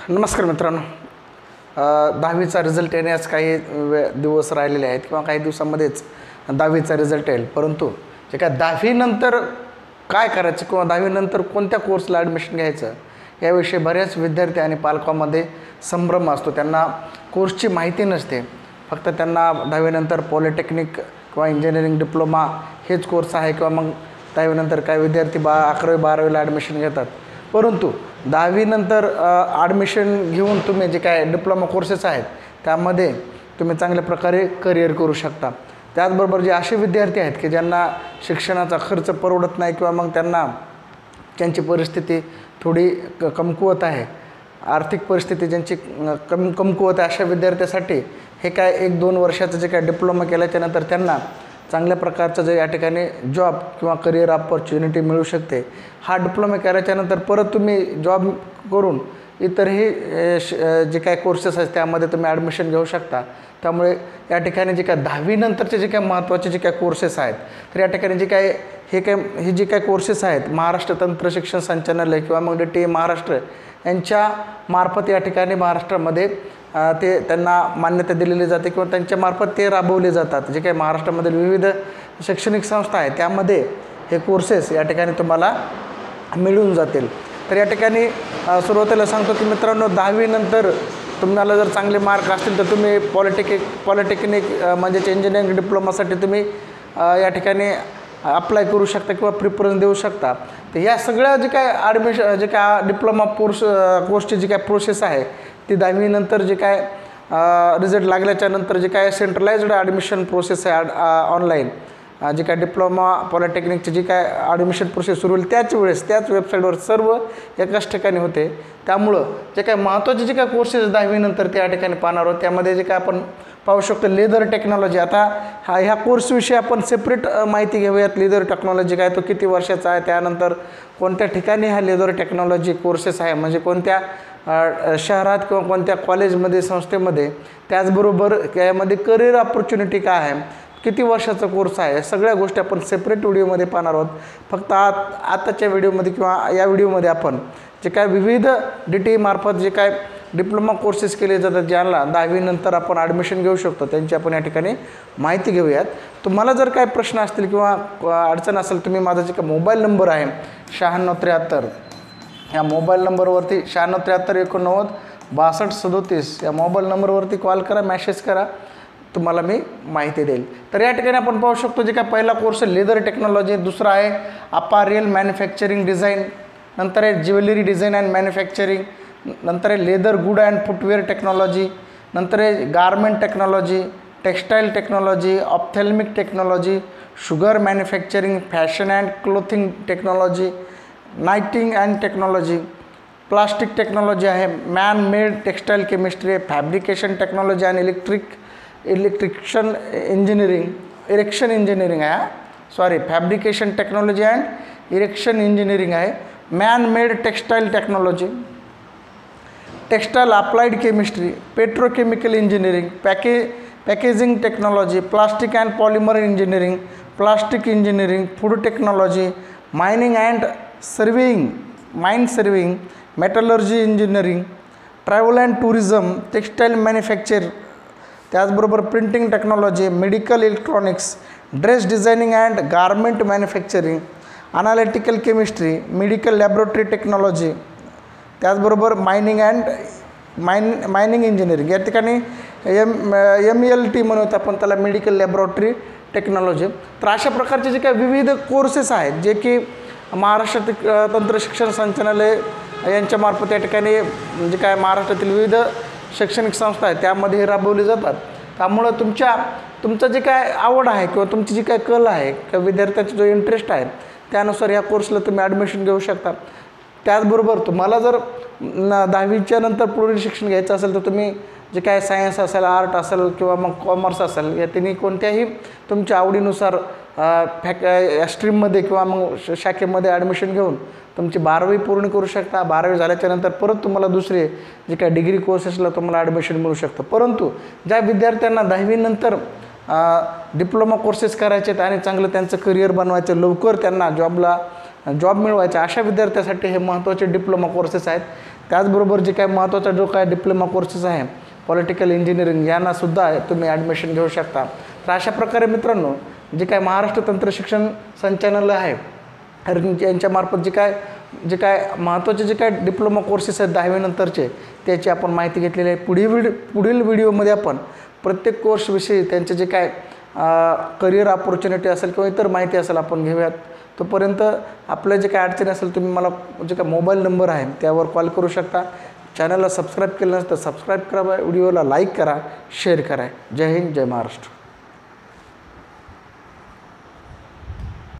नमस्कार मित्रांनो, 10वीचा रिझल्ट येण्यास काही दिवस राहिलेले आहेत किंवा काही दिवसांमध्येच 10वीचा रिझल्ट येईल. परंतु जे काय 10वीनंतर काय करायचं किंवा 10वीनंतर कोणत्या कोर्सला ॲडमिशन घ्यायचं याविषयी बऱ्याच विद्यार्थी आणि पालकांमध्ये संभ्रम असतो. त्यांना कोर्सची माहिती नसते. फक्त त्यांना 10वीनंतर पॉलिटेक्निक किंवा इंजिनिअरिंग डिप्लोमा हेच कोर्स आहे किंवा मग 10वीनंतर काय विद्यार्थी 11वी 12वीला ॲडमिशन घेतात. परंतु 10वीनंतर ॲडमिशन घेऊन तुम्ही जे काय डिप्लोमा कोर्सेस आहेत त्यामध्ये तुम्ही चांगल्या प्रकारे करिअर करू शकता. त्याचबरोबर जे असे विद्यार्थी आहेत की ज्यांना शिक्षणाचा खर्च परवडत नाही किंवा मग त्यांची परिस्थिती थोडी कमकुवत आहे, आर्थिक परिस्थिती ज्यांची कमकुवत आहे, अशा विद्यार्थ्यासाठी हे काय 1-2 वर्षाचं जे काय डिप्लोमा केल्याच्यानंतर त्यांना चांगल्या प्रकारचं जे या ठिकाणी जॉब किंवा करिअर ऑपॉर्च्युनिटी मिळू शकते. हा डिप्लोमा केल्याच्यानंतर परत तुम्ही जॉब करून इतरही जे काय कोर्सेस आहेत त्यामध्ये तुम्ही ॲडमिशन घेऊ शकता. त्यामुळे या ठिकाणी जे काय 10वीनंतरचे जे काय महत्त्वाचे जे काय कोर्सेस आहेत तर या ठिकाणी जे काय हे जे काय कोर्सेस आहेत महाराष्ट्र तंत्र शिक्षण संचालनालय किंवा मग DTE महाराष्ट्र यांच्या मार्फत या ठिकाणी महाराष्ट्रामध्ये त्यांना मान्यता दिलेली जाते किंवा त्यांच्यामार्फत ते राबवले जातात. जे काही महाराष्ट्रामधील विविध शैक्षणिक संस्था आहेत त्यामध्ये हे कोर्सेस या ठिकाणी तुम्हाला मिळून जातील. तर या ठिकाणी सुरुवातीला सांगतो की मित्रांनो, 10वीनंतर तुम्हाला जर चांगले मार्क असतील तर तुम्ही पॉलिटेक्निक म्हणजेच इंजिनिअरिंग डिप्लोमासाठी तुम्ही या ठिकाणी अप्लाय करू शकता किंवा प्रिफरन्स देऊ शकता. तर या सगळ्या जे काय जे काय डिप्लोमा कोर्सची जी काय प्रोसेस आहे ती 10वीनंतर जे काय रिझल्ट लागल्याच्यानंतर जे काय सेंट्रलाइज्ड ॲडमिशन प्रोसेस आहे ऑनलाईन जे काय डिप्लोमा पॉलिटेक्निकची जी काय ॲडमिशन प्रोसेस सुरू होईल त्याच वेबसाईटवर सर्व एकाच ठिकाणी होते. त्यामुळं जे काय महत्त्वाचे जे काय कोर्सेस 10वीनंतर त्या ठिकाणी पाहणार आहोत त्यामध्ये जे काय आपण पाहू शकतो लेदर टेक्नॉलॉजी. आता ह्या कोर्सविषयी आपण सेपरेट माहिती घेऊयात. लेदर टेक्नॉलॉजी काय, तो किती वर्षाचा आहे, त्यानंतर कोणत्या ठिकाणी हा लेदर टेक्नॉलॉजी कोर्सेस आहे, म्हणजे कोणत्या शहरात किंवा कोणत्या कॉलेजमध्ये संस्थेमध्ये, त्याचबरोबर यामध्ये करिअर ऑपॉर्च्युनिटी काय आहे, किती वर्षाचा कोर्स आहे, सगळ्या गोष्टी आपण सेपरेट व्हिडिओमध्ये पाहणार आहोत. फक्त आताच्या व्हिडिओमध्ये किंवा या व्हिडिओमध्ये आपण जे काय विविध DTE मार्फत जे काय डिप्लोमा कोर्सेस केले जातात ज्यांना 10वीनंतर आपण ॲडमिशन घेऊ शकतो त्यांची आपण या ठिकाणी माहिती घेऊयात. तुम्हाला जर काय प्रश्न असतील किंवा अडचण असेल तुम्ही माझा जे काय मोबाईल नंबर आहे 9673 या मोबाईल नंबरवरती 9673 89 62 37 या मोबाईल नंबरवरती कॉल करा, मॅसेज करा, तुम्हाला मी माहिती देईल. तर या ठिकाणी आपण पाहू शकतो जे काय पहिला कोर्स आहे लेदर टेक्नॉलॉजी, दुसरा आहे अपारेल मॅन्युफॅक्चरिंग डिझाईन, नंतर आहे ज्वेलरी डिझाईन अँड मॅन्युफॅक्चरिंग, नंतर आहे leather good and footwear technology, नंतर आहे garment technology, textile technology, ophthalmic technology, sugar manufacturing, fashion and clothing technology, knitting and technology, plastic technology आहे, मॅन मेड टेक्स्टाईल केमिस्ट्री आहे, fabrication technology आणि erection engineering आहे. Fabrication technology and erection engineering आहे, man made textile technology, textile applied chemistry, petrochemical engineering, packaging technology, plastic and polymer engineering, plastic engineering, food technology, mining and mine surveying, metallurgy engineering, travel and tourism, textile manufacture, त्याचबरोबर printing technology, medical electronics, dress designing and garment manufacturing, analytical chemistry, medical laboratory technology, त्याचबरोबर mining engineering. या ठिकाणी MELT म्हणून आपण त्याला medical laboratory technology. तर अशा प्रकारचे जे काही विविध कोर्सेस आहेत जे की महाराष्ट्र तंत्र शिक्षण संचालनालय यांच्यामार्फत या ठिकाणी जे काय महाराष्ट्रातील विविध शैक्षणिक संस्था आहेत त्यामध्ये राबवली जातात. त्यामुळं तुमचं जे काय आवड आहे किंवा तुमची जी काय कल आहे किंवा विद्यार्थ्यांचा जो इंटरेस्ट आहे त्यानुसार या कोर्सला तुम्ही ॲडमिशन घेऊ शकता. त्याचबरोबर तुम्हाला जर 10वीच्या नंतर पुढील शिक्षण घ्यायचं असेल तर तुम्ही जे काय सायन्स असेल, आर्ट असेल किंवा मग कॉमर्स असेल या तिन्ही कोणत्याही तुमच्या आवडीनुसार स्ट्रीममध्ये किंवा मग शाखेमध्ये ॲडमिशन घेऊन तुमची 12वी पूर्ण करू शकता. 12वी झाल्याच्यानंतर परत तुम्हाला दुसरे जे काय डिग्री कोर्सेसला तुम्हाला ॲडमिशन मिळू शकतं. परंतु ज्या विद्यार्थ्यांना 10वीनंतर डिप्लोमा कोर्सेस करायचे आहेत आणि चांगलं त्यांचं करिअर बनवायचं, लवकर त्यांना जॉब मिळवायचा, अशा विद्यार्थ्यांसाठी हे महत्त्वाचे डिप्लोमा कोर्सेस आहेत. त्याचबरोबर जे काय महत्त्वाचा जो काय डिप्लोमा कोर्सेस आहे पॉलिटिकल इंजिनिअरिंग यांनासुद्धा तुम्ही ॲडमिशन घेऊ शकता. तर अशा प्रकारे मित्रांनो जे काय महाराष्ट्र तंत्र शिक्षण संचालनालय आहे यांच्यामार्फत जे काय महत्त्वाचे जे काय डिप्लोमा कोर्सेस आहेत 10वी नंतरचे त्याची आपण माहिती घेतलेली आहे. पुढील व्हिडिओमध्ये आपण प्रत्येक कोर्सविषयी त्यांचे जे काय करिअर ऑपॉर्च्युनिटी असेल किंवा इतर माहिती असेल आपण घेऊयात. तोपर्यंत आपलं जे काय अडचणी असेल तुम्ही मला जे काय मोबाईल नंबर आहे त्यावर कॉल करू शकता. चॅनलला सबस्क्राईब केलं नसतं सबस्क्राईब करा, व्हिडिओला लाईक करा, शेअर करा. जय हिंद, जय महाराष्ट्र.